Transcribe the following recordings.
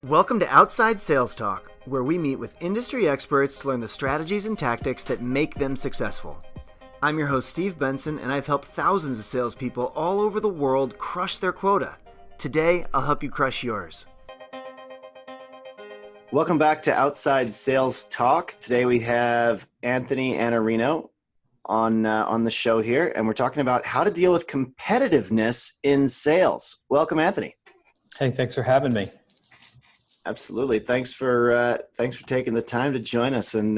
Welcome to Outside Sales Talk, where we meet with industry experts to learn the strategies and tactics that make them successful. I'm your host, Steve Benson, and I've helped thousands of salespeople all over the world crush their quota. Today, I'll help you crush yours. Welcome back to Outside Sales Talk. Today we have Anthony Iannarino on the show here, and we're talking about how to deal with competitiveness in sales. Welcome, Anthony. Hey, thanks for having me. Absolutely. Thanks for taking the time to join us and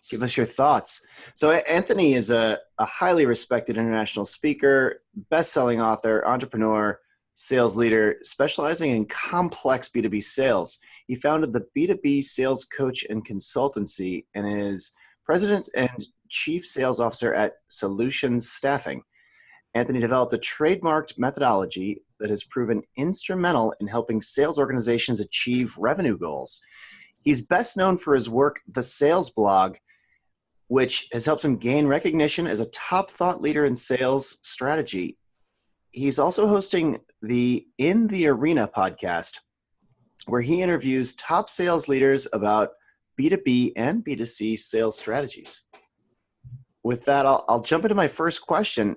give us your thoughts. So Anthony is a highly respected international speaker, best-selling author, entrepreneur, sales leader, specializing in complex B2B sales. He founded the B2B Sales Coach and Consultancy and is president and chief sales officer at Solutions Staffing. Anthony developed a trademarked methodology that has proven instrumental in helping sales organizations achieve revenue goals. He's best known for his work, The Sales Blog, which has helped him gain recognition as a top thought leader in sales strategy. He's also hosting the In the Arena podcast, where he interviews top sales leaders about B2B and B2C sales strategies. With that, I'll jump into my first question.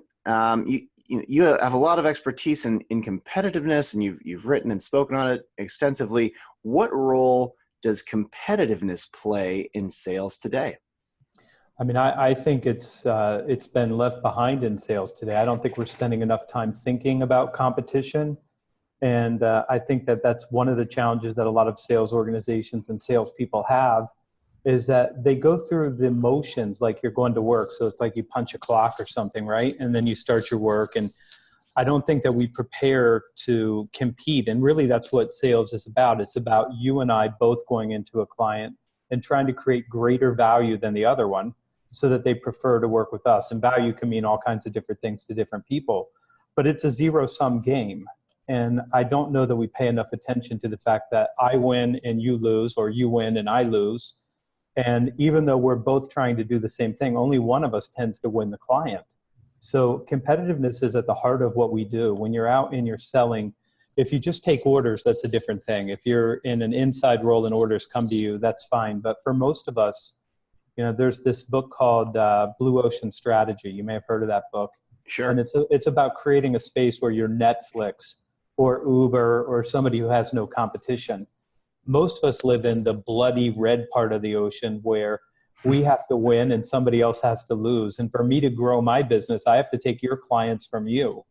You have a lot of expertise in competitiveness, and you've written and spoken on it extensively. What role does competitiveness play in sales today? I mean, I think it's been left behind in sales today. I don't think we're spending enough time thinking about competition. And I think that's one of the challenges that a lot of sales organizations and salespeople have, is that they go through the motions like you're going to work. So it's like you punch a clock or something, right? And then you start your work. And I don't think that we prepare to compete. And really that's what sales is about. It's about you and I both going into a client and trying to create greater value than the other one so that they prefer to work with us. And value can mean all kinds of different things to different people. But it's a zero-sum game. And I don't know that we pay enough attention to the fact that I win and you lose, or you win and I lose. And even though we're both trying to do the same thing, only one of us tends to win the client. So competitiveness is at the heart of what we do. When you're out and you're selling, if you just take orders, that's a different thing. If you're in an inside role and orders come to you, that's fine. But for most of us, there's this book called Blue Ocean Strategy. You may have heard of that book. Sure. And it's about creating a space where you're Netflix or Uber or somebody who has no competition. Most of us live in the bloody red part of the ocean where we have to win and somebody else has to lose. And for me to grow my business, I have to take your clients from you.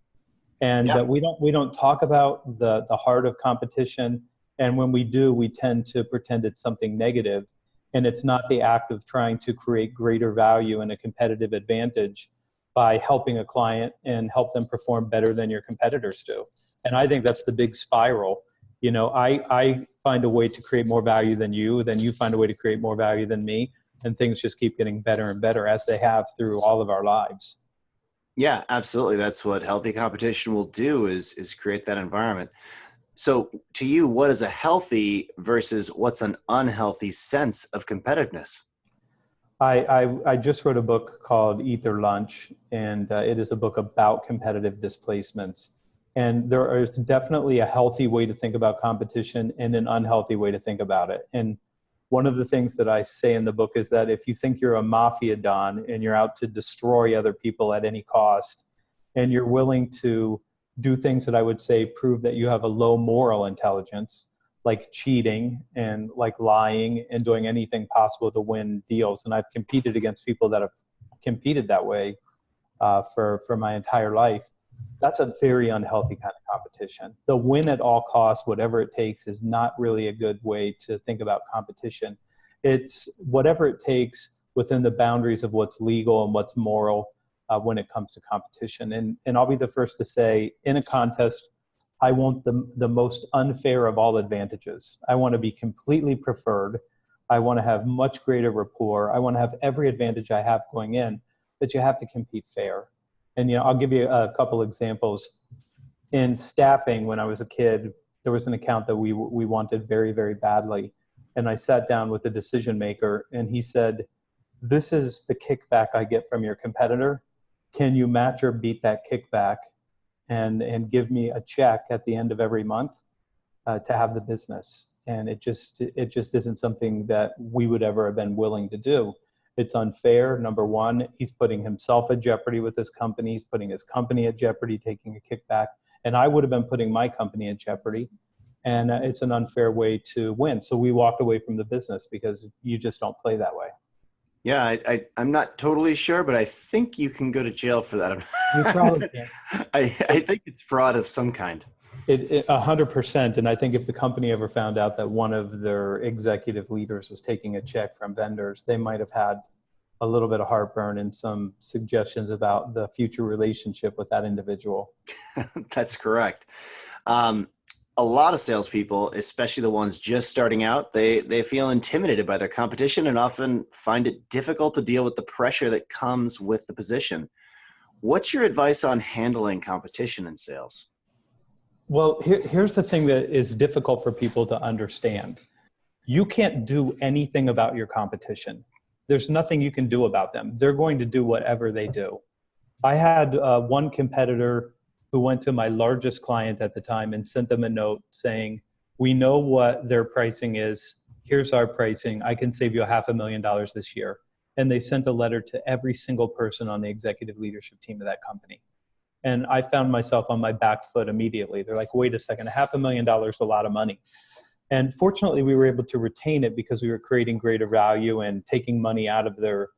And we don't talk about the heart of competition. And when we do, we tend to pretend it's something negative. And it's not the act of trying to create greater value and a competitive advantage by helping a client and help them perform better than your competitors do. And I think that's the big spiral. I find a way to create more value than you find a way to create more value than me, and things just keep getting better and better as they have through all of our lives. Yeah, absolutely. That's what healthy competition will do is create that environment. So to you, what is a healthy versus what's an unhealthy sense of competitiveness? I just wrote a book called Eat Their Lunch, and it is a book about competitive displacements. And there is definitely a healthy way to think about competition and an unhealthy way to think about it. And one of the things that I say in the book is that if you think you're a mafia don and you're out to destroy other people at any cost, and you're willing to do things that I would say prove that you have a low moral intelligence, like cheating and like lying and doing anything possible to win deals. And I've competed against people that have competed that way for my entire life. That's a very unhealthy kind of competition. The win at all costs, whatever it takes, is not really a good way to think about competition. It's whatever it takes within the boundaries of what's legal and what's moral when it comes to competition. And I'll be the first to say, in a contest, I want the most unfair of all advantages. I want to be completely preferred. I want to have much greater rapport. I want to have every advantage I have going in, but you have to compete fair. And I'll give you a couple examples. In staffing, when I was a kid, there was an account that we wanted very, very badly. And I sat down with the decision maker, and he said, "This is the kickback I get from your competitor. Can you match or beat that kickback and give me a check at the end of every month?" to have the business. And it just isn't something that we would ever have been willing to do. It's unfair. Number one, he's putting himself at jeopardy with his company. He's putting his company at jeopardy, taking a kickback. And I would have been putting my company at jeopardy. And it's an unfair way to win. So we walked away from the business because you just don't play that way. Yeah, I'm not totally sure, but I think you can go to jail for that. You probably can. I think it's fraud of some kind. 100%. And I think if the company ever found out that one of their executive leaders was taking a check from vendors, they might have had a little bit of heartburn and some suggestions about the future relationship with that individual. That's correct. A lot of salespeople, especially the ones just starting out, they feel intimidated by their competition and often find it difficult to deal with the pressure that comes with the position. What's your advice on handling competition in sales? Well, here's the thing that is difficult for people to understand. You can't do anything about your competition. There's nothing you can do about them. They're going to do whatever they do. I had one competitor who went to my largest client at the time and sent them a note saying, we know what their pricing is. Here's our pricing. I can save you $500,000 this year. And they sent a letter to every single person on the executive leadership team of that company. And I found myself on my back foot immediately. They're like, wait a second, $500,000 is a lot of money. And fortunately, we were able to retain it because we were creating greater value, and taking money out of their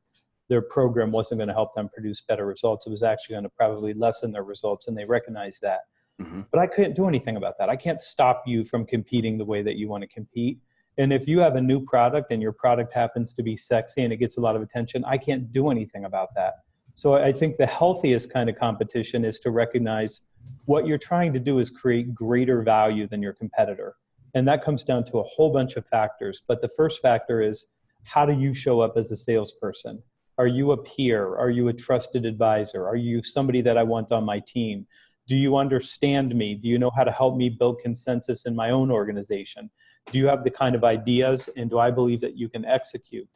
program wasn't going to help them produce better results. It was actually going to probably lessen their results, and they recognized that. Mm-hmm. But I couldn't do anything about that. I can't stop you from competing the way that you want to compete. And if you have a new product and your product happens to be sexy and it gets a lot of attention, I can't do anything about that. So I think the healthiest kind of competition is to recognize what you're trying to do is create greater value than your competitor. And that comes down to a whole bunch of factors. But the first factor is, how do you show up as a salesperson? Are you a peer? Are you a trusted advisor? Are you somebody that I want on my team? Do you understand me? Do you know how to help me build consensus in my own organization? Do you have the kind of ideas, and do I believe that you can execute?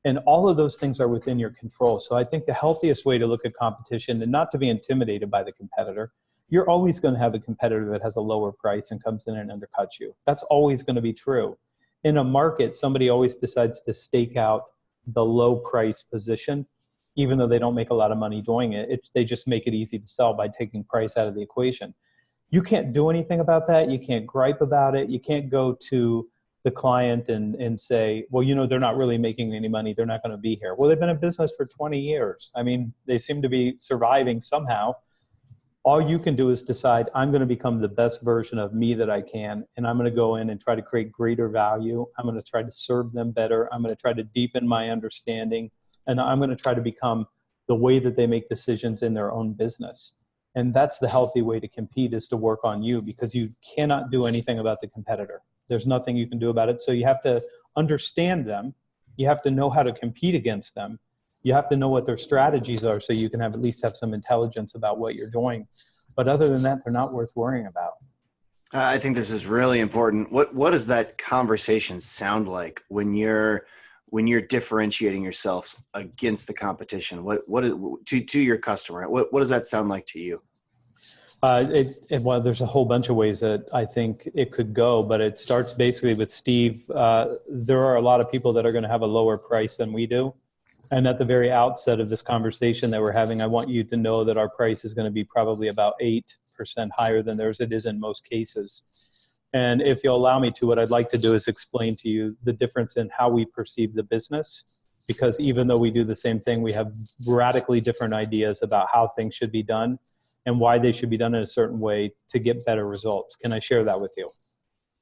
And all of those things are within your control. So I think the healthiest way to look at competition, and not to be intimidated by the competitor, you're always going to have a competitor that has a lower price and comes in and undercuts you. That's always going to be true. In a market, somebody always decides to stake out the low price position, even though they don't make a lot of money doing it. They just make it easy to sell by taking price out of the equation. You can't do anything about that. You can't gripe about it. You can't go to the client and say, well, they're not really making any money. They're not going to be here. Well, they've been in business for 20 years. I mean, they seem to be surviving somehow. All you can do is decide, I'm going to become the best version of me that I can, and I'm going to go in and try to create greater value. I'm going to try to serve them better. I'm going to try to deepen my understanding, and I'm going to try to become the way that they make decisions in their own business. And that's the healthy way to compete, is to work on you, because you cannot do anything about the competitor. There's nothing you can do about it. So you have to understand them. You have to know how to compete against them. You have to know what their strategies are, so you can at least have some intelligence about what you're doing. But other than that, they're not worth worrying about. I think this is really important. What does that conversation sound like when you're differentiating yourself against the competition? To your customer? What does that sound like to you? Well, there's a whole bunch of ways that I think it could go, but it starts basically with, Steve, there are a lot of people that are going to have a lower price than we do. And at the very outset of this conversation that we're having, I want you to know that our price is going to be probably about 8% higher than theirs. It is in most cases. And if you'll allow me to, what I'd like to do is explain to you the difference in how we perceive the business. Because even though we do the same thing, we have radically different ideas about how things should be done and why they should be done in a certain way to get better results. Can I share that with you?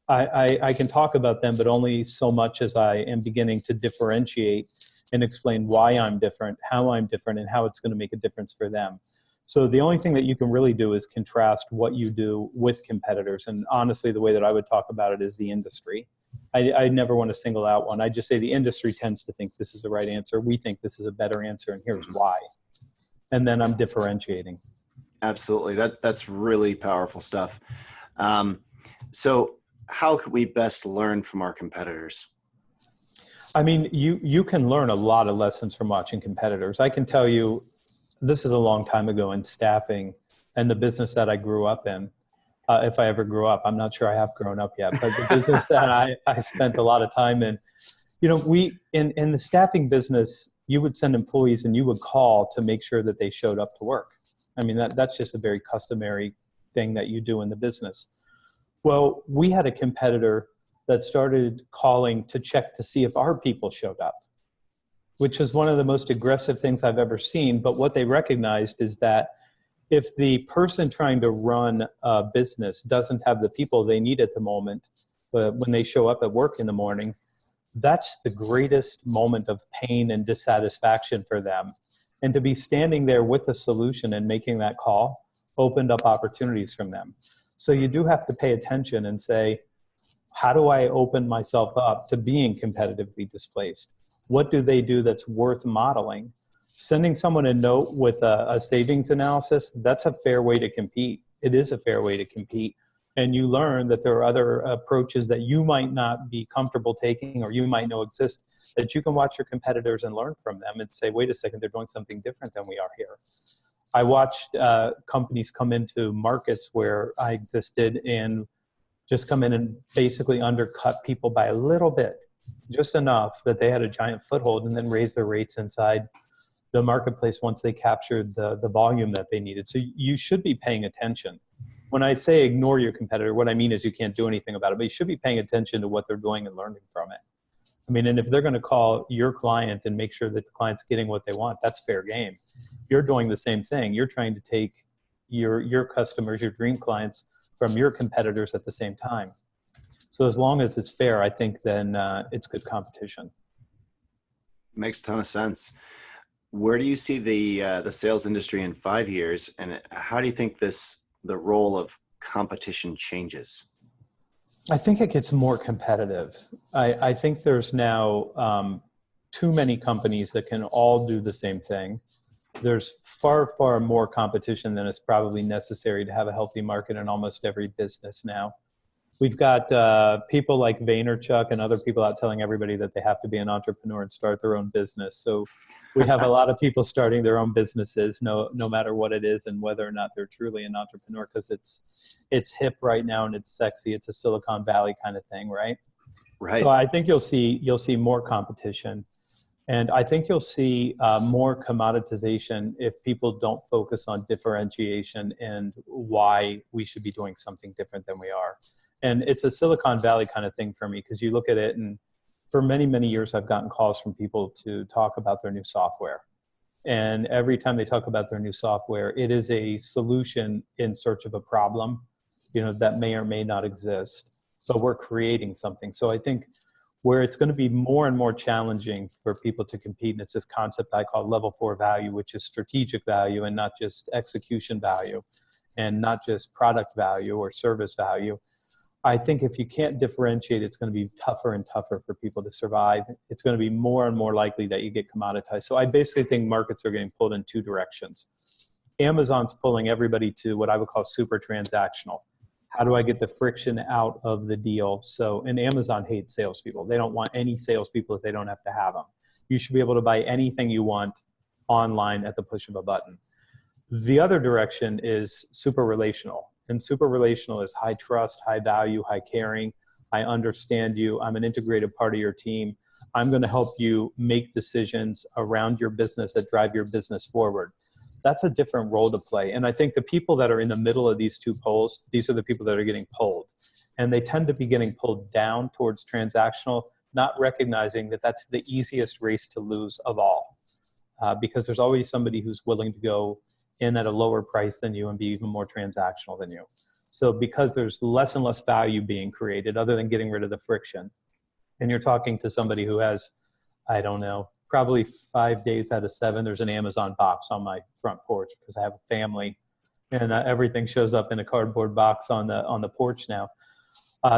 I can talk about them, but only so much as I am beginning to differentiate and explain why I'm different, how I'm different, and how it's going to make a difference for them. So the only thing that you can really do is contrast what you do with competitors. And honestly, the way that I would talk about it is the industry. I never want to single out one. I just say the industry tends to think this is the right answer. We think this is a better answer, and here's why. And then I'm differentiating. Absolutely. That's really powerful stuff. So how can we best learn from our competitors? I mean, you can learn a lot of lessons from watching competitors. I can tell you, this is a long time ago in staffing and the business that I grew up in. if I ever grew up. I'm not sure I have grown up yet, but the business that I spent a lot of time in, we, in the staffing business, you would send employees and you would call to make sure that they showed up to work. I mean, that's just a very customary thing that you do in the business. Well, we had a competitor that started calling to check to see if our people showed up, which is one of the most aggressive things I've ever seen. But what they recognized is that if the person trying to run a business doesn't have the people they need at the moment, when they show up at work in the morning, that's the greatest moment of pain and dissatisfaction for them. And to be standing there with the solution and making that call opened up opportunities from them. So you do have to pay attention and say, how do I open myself up to being competitively displaced? What do they do that's worth modeling? Sending someone a note with a savings analysis, that's a fair way to compete. It is a fair way to compete. And you learn that there are other approaches that you might not be comfortable taking or you might know exist, that you can watch your competitors and learn from them and say, wait a second, they're doing something different than we are here. I watched companies come into markets where I existed and just come in and basically undercut people by a little bit, just enough that they had a giant foothold, and then raise their rates inside the marketplace once they captured the volume that they needed. So you should be paying attention. When I say ignore your competitor, what I mean is you can't do anything about it, but you should be paying attention to what they're doing and learning from it. I mean, and if they're going to call your client and make sure that the client's getting what they want, that's fair game. You're doing the same thing. You're trying to take your customers, your dream clients, from your competitors at the same time. So as long as it's fair, I think then it's good competition. Makes a ton of sense. Where do you see the sales industry in 5 years, and how do you think the role of competition changes? I think it gets more competitive. I think there's now too many companies that can all do the same thing. There's far, far more competition than is probably necessary to have a healthy market in almost every business now. We've got people like Vaynerchuk and other people out telling everybody that they have to be an entrepreneur and start their own business. So we have a lot of people starting their own businesses, no matter what it is and whether or not they're truly an entrepreneur, because it's hip right now and it's sexy. It's a Silicon Valley kind of thing, right? Right. So I think you'll see more competition. And I think you'll see more commoditization if people don't focus on differentiation and why we should be doing something different than we are. And it's a Silicon Valley kind of thing for me, because you look at it, and for many, many years, I've gotten calls from people to talk about their new software. And every time they talk about their new software, it is a solution in search of a problem, that may or may not exist, but we're creating something. So I think where it's going to be more and more challenging for people to compete, and it's this concept I call level 4 value, which is strategic value and not just execution value and not just product value or service value. I think if you can't differentiate, it's going to be tougher and tougher for people to survive. It's going to be more and more likely that you get commoditized. So I basically think markets are getting pulled in two directions. Amazon's pulling everybody to what I would call super transactional. How do I get the friction out of the deal? And Amazon hates salespeople. They don't want any salespeople if they don't have to have them. You should be able to buy anything you want online at the push of a button. The other direction is super relational. And super relational is high trust, high value, high caring. I understand you. I'm an integrated part of your team. I'm going to help you make decisions around your business that drive your business forward. That's a different role to play. And I think the people that are in the middle of these two poles, these are the people that are getting pulled. And they tend to be getting pulled down towards transactional, not recognizing that that's the easiest race to lose of all. Because there's always somebody who's willing to go in at a lower price than you and be even more transactional than you. So because there's less and less value being created other than getting rid of the friction, and you're talking to somebody who has, I don't know, probably 5 days out of 7, there's an Amazon box on my front porch because I have a family, and everything shows up in a cardboard box on the porch now.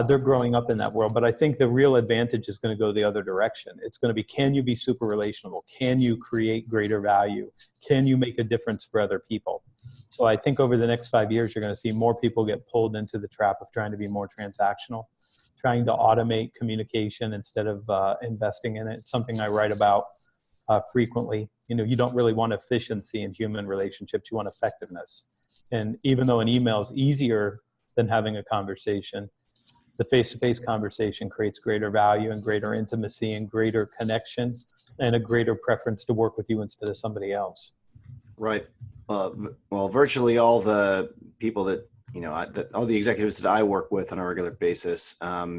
They're growing up in that world. But I think the real advantage is going to go the other direction. It's going to be, can you be super relational? Can you create greater value? Can you make a difference for other people? So I think over the next 5 years, you're going to see more people get pulled into the trap of trying to be more transactional, trying to automate communication instead of investing in it. It's something I write about frequently. You don't really want efficiency in human relationships. You want effectiveness. And even though an email is easier than having a conversation. The face-to-face conversation creates greater value and greater intimacy and greater connection and a greater preference to work with you instead of somebody else. Right. Well, virtually all the people that, all the executives that I work with on a regular basis,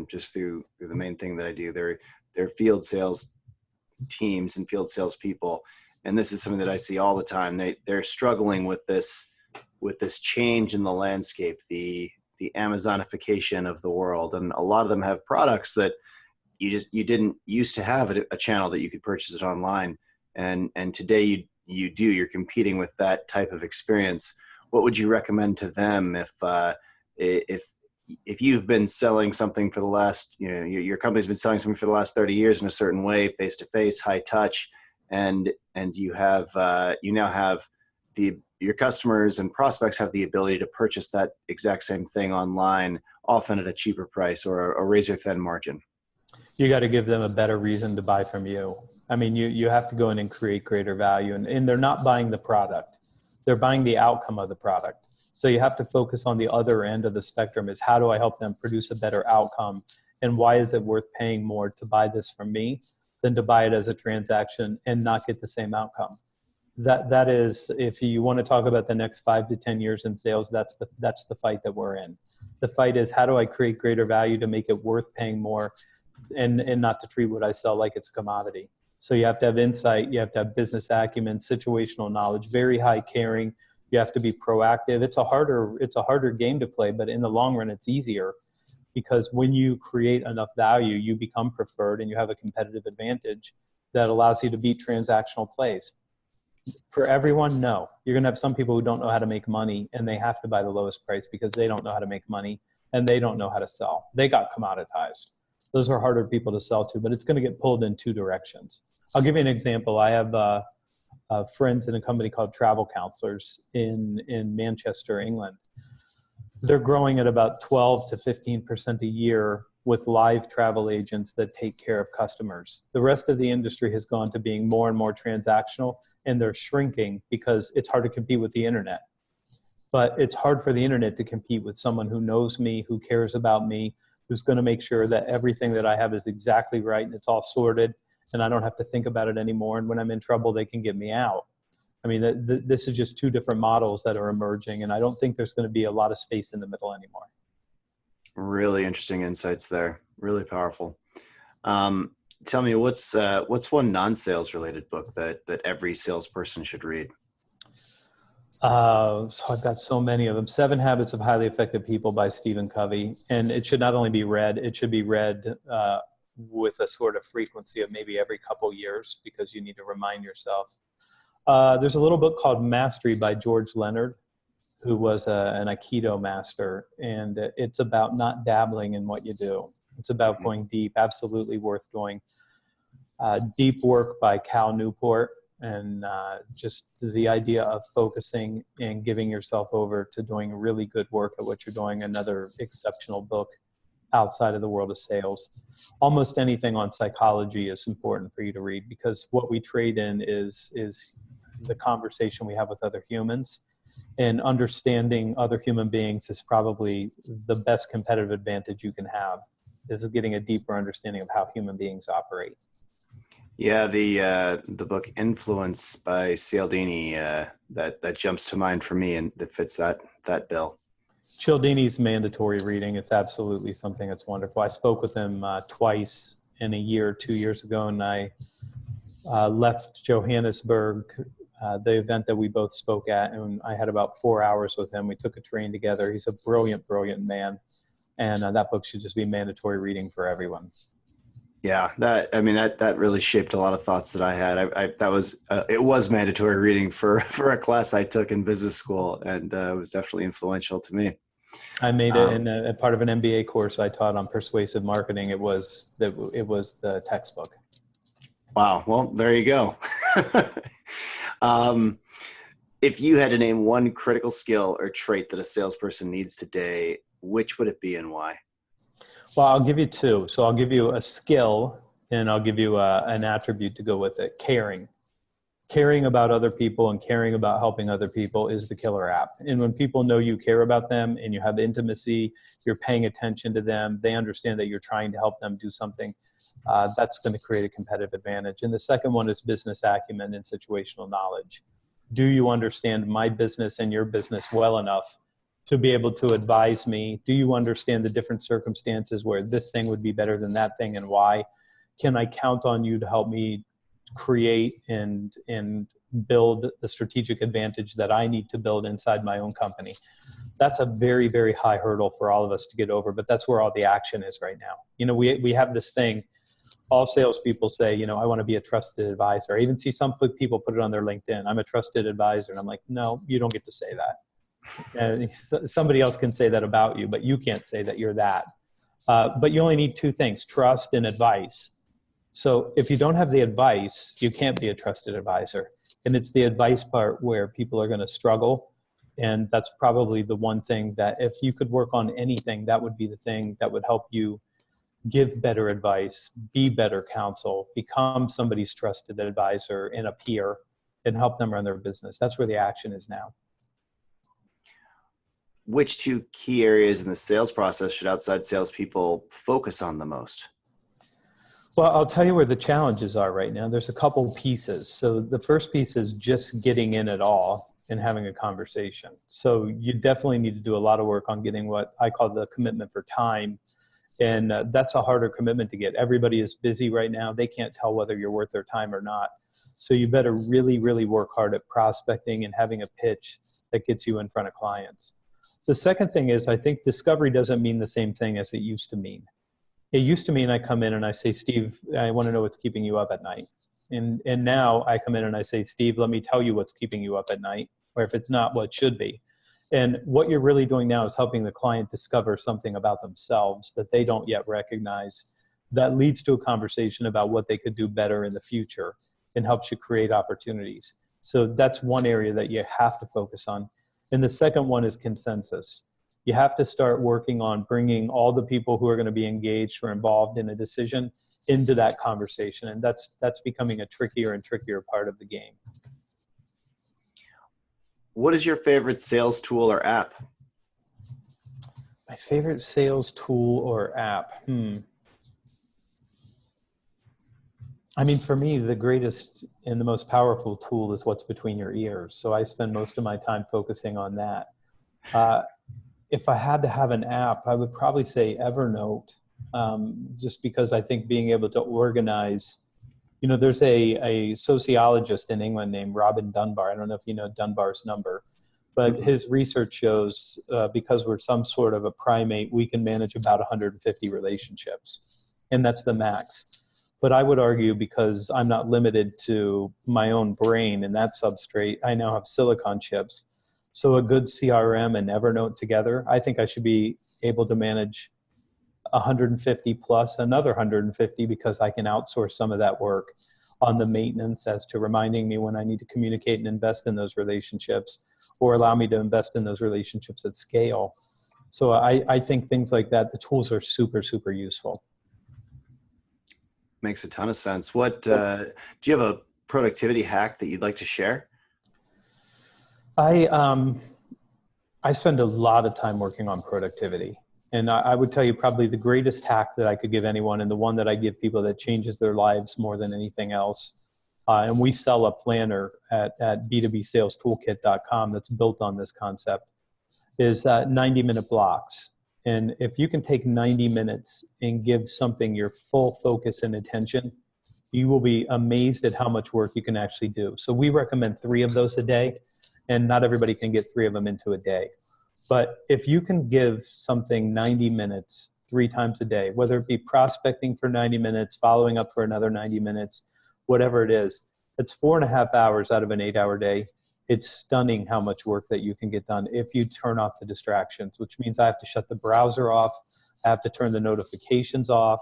just through the main thing that I do, they're field sales teams and field sales people. And this is something that I see all the time. They're struggling with this change in the landscape, the Amazonification of the world. And a lot of them have products that you didn't used to have a channel that you could purchase it online. And today you're competing with that type of experience. What would you recommend to them if you've been selling something for the last, your company's been selling something for the last 30 years in a certain way, face-to-face, high touch, and you now have your customers and prospects have the ability to purchase that exact same thing online, often at a cheaper price or a razor-thin margin? You got to give them a better reason to buy from you. I mean, you have to go in and create greater value, and they're not buying the product. They're buying the outcome of the product. So you have to focus on the other end of the spectrum is how do I help them produce a better outcome? And why is it worth paying more to buy this from me than to buy it as a transaction and not get the same outcome? That is, if you want to talk about the next 5 to 10 years in sales, that's the fight that we're in. The fight is how do I create greater value to make it worth paying more and not to treat what I sell like it's a commodity. So you have to have insight, you have to have business acumen, situational knowledge, very high caring. You have to be proactive. It's a harder game to play, but in the long run, it's easier because when you create enough value, you become preferred and you have a competitive advantage that allows you to beat transactional plays. For everyone, no. You're going to have some people who don't know how to make money and they have to buy the lowest price because they don't know how to make money and they don't know how to sell. They got commoditized. Those are harder people to sell to, but it's going to get pulled in two directions. I'll give you an example. I have friends in a company called Travel Counselors in Manchester, England. They're growing at about 12 to 15% a year with live travel agents that take care of customers. The rest of the industry has gone to being more and more transactional, and they're shrinking because it's hard to compete with the internet. But it's hard for the internet to compete with someone who knows me, who cares about me, who's going to make sure that everything that I have is exactly right and it's all sorted and I don't have to think about it anymore. And when I'm in trouble, they can get me out. I mean, this is just two different models that are emerging, and I don't think there's going to be a lot of space in the middle anymore. Really interesting insights there. Really powerful. Tell me, what's one non-sales related book that every salesperson should read? So I've got so many of them. 7 Habits of Highly Effective People by Stephen Covey. And it should not only be read, it should be read with a sort of frequency of maybe every couple years because you need to remind yourself. There's a little book called Mastery by George Leonard, who was an Aikido master. And it's about not dabbling in what you do. It's about going deep, absolutely worth doing. Deep Work by Cal Newport. And just the idea of focusing and giving yourself over to doing really good work at what you're doing. Another exceptional book outside of the world of sales. Almost anything on psychology is important for you to read because what we trade in is the conversation we have with other humans. And understanding other human beings is probably the best competitive advantage you can have. This is getting a deeper understanding of how human beings operate. Yeah, the book Influence by Cialdini, that jumps to mind for me and that fits that bill. Cialdini's mandatory reading. It's absolutely something that's wonderful. I spoke with him twice in a year, 2 years ago, and I left Johannesburg, the event that we both spoke at, and I had about 4 hours with him. We took a train together. He's a brilliant, brilliant man, and that book should just be mandatory reading for everyone. Yeah, that really shaped a lot of thoughts that I had. It was mandatory reading for a class I took in business school, and it was definitely influential to me. I made it in a part of an MBA course I taught on persuasive marketing. It was the textbook. Wow. Well, there you go. If you had to name one critical skill or trait that a salesperson needs today, which would it be and why? Well, I'll give you 2. So I'll give you a skill and I'll give you an attribute to go with it. Caring. caring about other people and caring about helping other people is the killer app. And when people know you care about them and you have intimacy, you're paying attention to them, they understand that you're trying to help them do something, that's going to create a competitive advantage. And the second one is business acumen and situational knowledge. Do you understand my business and your business well enough to be able to advise me? Do you understand the different circumstances where this thing would be better than that thing and why? Can I count on you to help me create and build the strategic advantage that I need to build inside my own company? That's a very, very high hurdle for all of us to get over, but that's where all the action is right now. You know, we have this thing, all salespeople say, you know, I want to be a trusted advisor. I even see some people put it on their LinkedIn. I'm a trusted advisor. And I'm like, no, you don't get to say that. And somebody else can say that about you, but you can't say that you're that. But you only need two things, trust and advice. So if you don't have the advice, you can't be a trusted advisor. And it's the advice part where people are going to struggle. And that's probably the one thing that if you could work on anything, that would be the thing that would help you give better advice, be better counsel, become somebody's trusted advisor and a peer, and help them run their business. That's where the action is now. Which two key areas in the sales process should outside salespeople focus on the most? Well, I'll tell you where the challenges are right now. There's a couple pieces. So the first piece is just getting in at all and having a conversation. So you definitely need to do a lot of work on getting what I call the commitment for time. And that's a harder commitment to get. Everybody is busy right now. They can't tell whether you're worth their time or not. So you better really, really work hard at prospecting and having a pitch that gets you in front of clients. The second thing is, I think discovery doesn't mean the same thing as it used to mean. It used to mean I come in and I say, Steve, I want to know what's keeping you up at night. And now I come in and I say, Steve, let me tell you what's keeping you up at night, or if it's not, what it should be. And what you're really doing now is helping the client discover something about themselves that they don't yet recognize. That leads to a conversation about what they could do better in the future and helps you create opportunities. So that's one area that you have to focus on. And the second one is consensus. You have to start working on bringing all the people who are going to be engaged or involved in a decision into that conversation. And that's becoming a trickier and trickier part of the game. What is your favorite sales tool or app? My favorite sales tool or app? I mean, for me, the greatest and the most powerful tool is what's between your ears. So I spend most of my time focusing on that. If I had to have an app, I would probably say Evernote, just because I think being able to organize, you know, there's a sociologist in England named Robin Dunbar. I don't know if you know Dunbar's number, but his research shows because we're some sort of a primate, we can manage about 150 relationships, and that's the max. But I would argue because I'm not limited to my own brain and that substrate, I now have silicon chips. So a good CRM and Evernote together, I think I should be able to manage 150 plus another 150 because I can outsource some of that work on the maintenance as to reminding me when I need to communicate and invest in those relationships, or allow me to invest in those relationships at scale. So I think things like that, the tools are super, super useful. Makes a ton of sense. What do you have a productivity hack that you'd like to share? I spend a lot of time working on productivity. And I would tell you probably the greatest hack that I could give anyone, and the one that I give people that changes their lives more than anything else. And we sell a planner at b2bsalestoolkit.com that's built on this concept, is 90-minute blocks. And if you can take 90 minutes and give something your full focus and attention, you will be amazed at how much work you can actually do. So we recommend 3 of those a day, and not everybody can get 3 of them into a day. But if you can give something 90 minutes 3 times a day, whether it be prospecting for 90 minutes, following up for another 90 minutes, whatever it is, it's 4.5 hours out of an 8-hour day. It's stunning how much work that you can get done if you turn off the distractions, which means I have to shut the browser off. I have to turn the notifications off.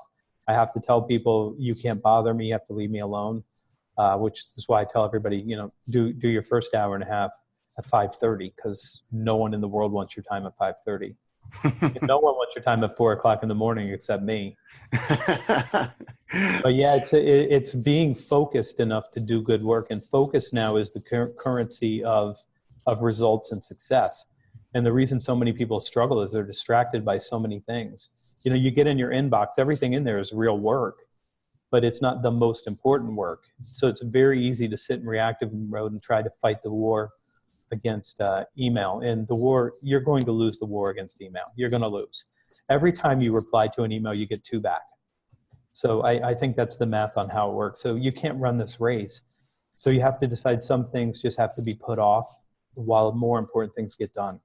I have to tell people, you can't bother me. You have to leave me alone, which is why I tell everybody, you know, do your first hour and a half at 5:30, because no one in the world wants your time at 5:30. No one wants your time at 4 o'clock in the morning except me. But yeah, it's being focused enough to do good work, and focus now is the currency of results and success. And the reason so many people struggle is they're distracted by so many things. You know, you get in your inbox, everything in there is real work, but it's not the most important work. So it's very easy to sit in reactive mode and try to fight the war against email. And the war, you're going to lose the war against email. You're going to lose. Every time you reply to an email, you get two back. So I think that's the math on how it works. So you can't run this race. So you have to decide some things just have to be put off while more important things get done.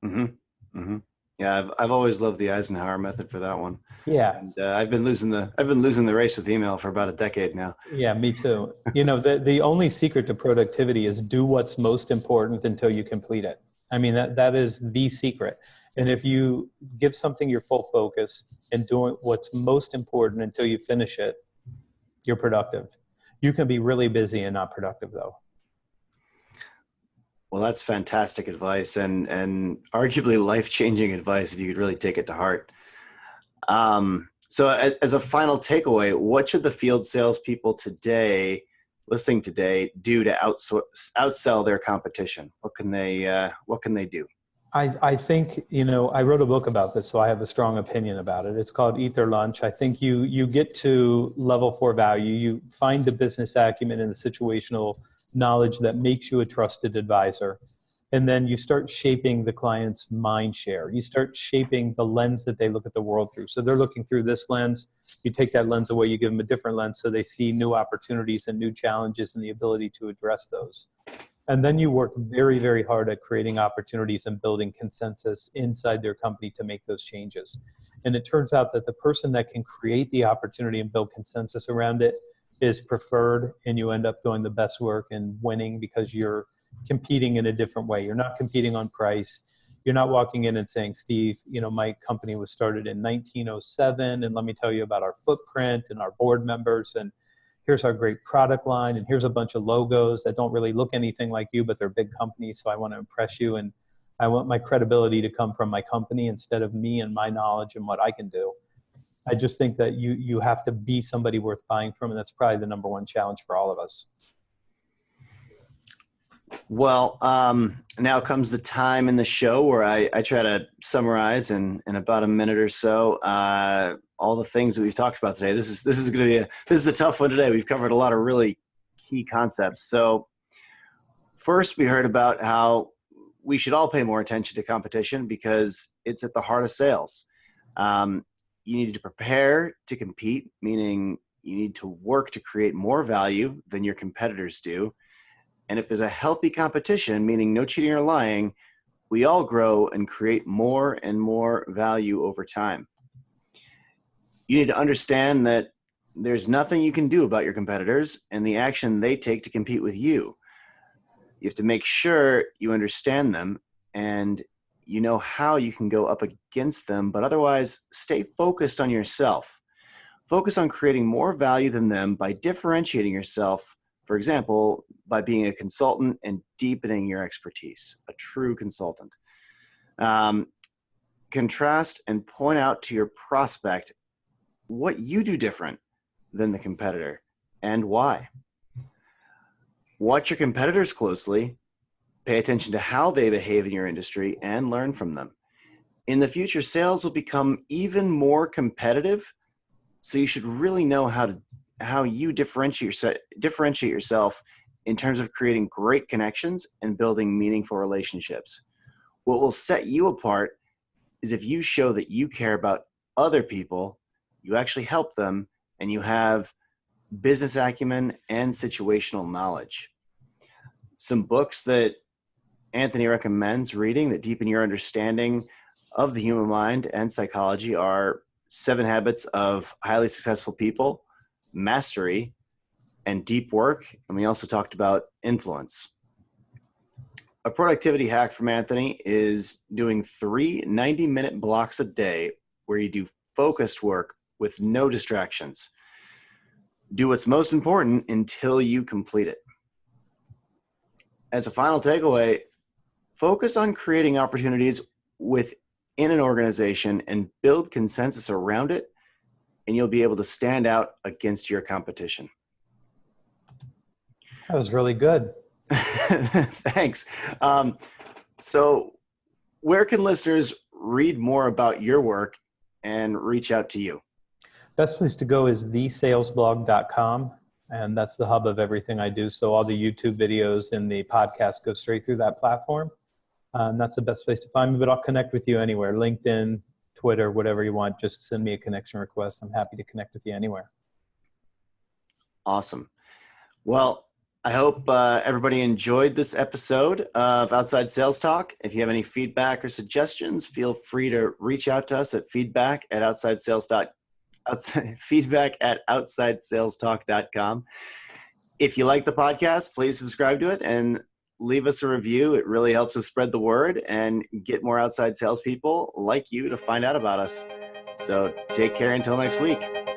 Mm-hmm. Mm-hmm. Yeah, I've always loved the Eisenhower method for that one. Yeah. And I've been losing the race with email for about a decade now. Yeah, me too. You know, the only secret to productivity is do what's most important until you complete it. I mean, that is the secret. And if you give something your full focus and doing what's most important until you finish it, you're productive. You can be really busy and not productive, though. Well, that's fantastic advice, and arguably life-changing advice if you could really take it to heart. So as a final takeaway, what should the field salespeople listening today do to outsell their competition? What can they do? I think, you know, I wrote a book about this, so I have a strong opinion about it. It's called Eat Their Lunch. I think you get to level 4 value. You find the business acumen and the situational knowledge that makes you a trusted advisor. And then you start shaping the client's mind share. You start shaping the lens that they look at the world through. So they're looking through this lens. You take that lens away, you give them a different lens so they see new opportunities and new challenges and the ability to address those. And then you work very, very hard at creating opportunities and building consensus inside their company to make those changes. And it turns out that the person that can create the opportunity and build consensus around it is preferred, and you end up doing the best work and winning because you're competing in a different way. You're not competing on price. You're not walking in and saying, Steve, you know, my company was started in 1907, and let me tell you about our footprint and our board members, and here's our great product line, and here's a bunch of logos that don't really look anything like you, but they're big companies, so I want to impress you, and I want my credibility to come from my company instead of me and my knowledge and what I can do. I just think that you have to be somebody worth buying from, and that's probably the number one challenge for all of us. Well, now comes the time in the show where I try to summarize in about a minute or so all the things that we've talked about today. This is going to be a tough one today. We've covered a lot of really key concepts. So first, we heard about how we should all pay more attention to competition because it's at the heart of sales. You need to prepare to compete, meaning you need to work to create more value than your competitors do. And if there's a healthy competition, meaning no cheating or lying, we all grow and create more and more value over time. You need to understand that there's nothing you can do about your competitors and the action they take to compete with you. You have to make sure you understand them and you know how you can go up against them, but otherwise stay focused on yourself. Focus on creating more value than them by differentiating yourself, for example, by being a consultant and deepening your expertise, a true consultant. Contrast and point out to your prospect what you do different than the competitor and why. Watch your competitors closely. Pay attention to how they behave in your industry and learn from them. In the future, sales will become even more competitive, so you should really know how you differentiate yourself in terms of creating great connections and building meaningful relationships. What will set you apart is if you show that you care about other people, you actually help them, and you have business acumen and situational knowledge. Some books that Anthony recommends reading that deepen your understanding of the human mind and psychology are 7 Habits of Highly Successful People, Mastery, and Deep Work. And we also talked about influence. A productivity hack from Anthony is doing 3 90-minute blocks a day where you do focused work with no distractions. Do what's most important until you complete it. As a final takeaway, focus on creating opportunities within an organization and build consensus around it and you'll be able to stand out against your competition. That was really good. Thanks. So where can listeners read more about your work and reach out to you? Best place to go is thesalesblog.com, and that's the hub of everything I do. So all the YouTube videos and the podcast go straight through that platform. And that's the best place to find me, but I'll connect with you anywhere. LinkedIn, Twitter, whatever you want. Just send me a connection request. I'm happy to connect with you anywhere. Awesome. Well, I hope everybody enjoyed this episode of Outside Sales Talk. If you have any feedback or suggestions, feel free to reach out to us at feedback@outsidesalestalk.com. If you like the podcast, please subscribe to it and leave us a review. It really helps us spread the word and get more outside salespeople like you to find out about us. So take care until next week.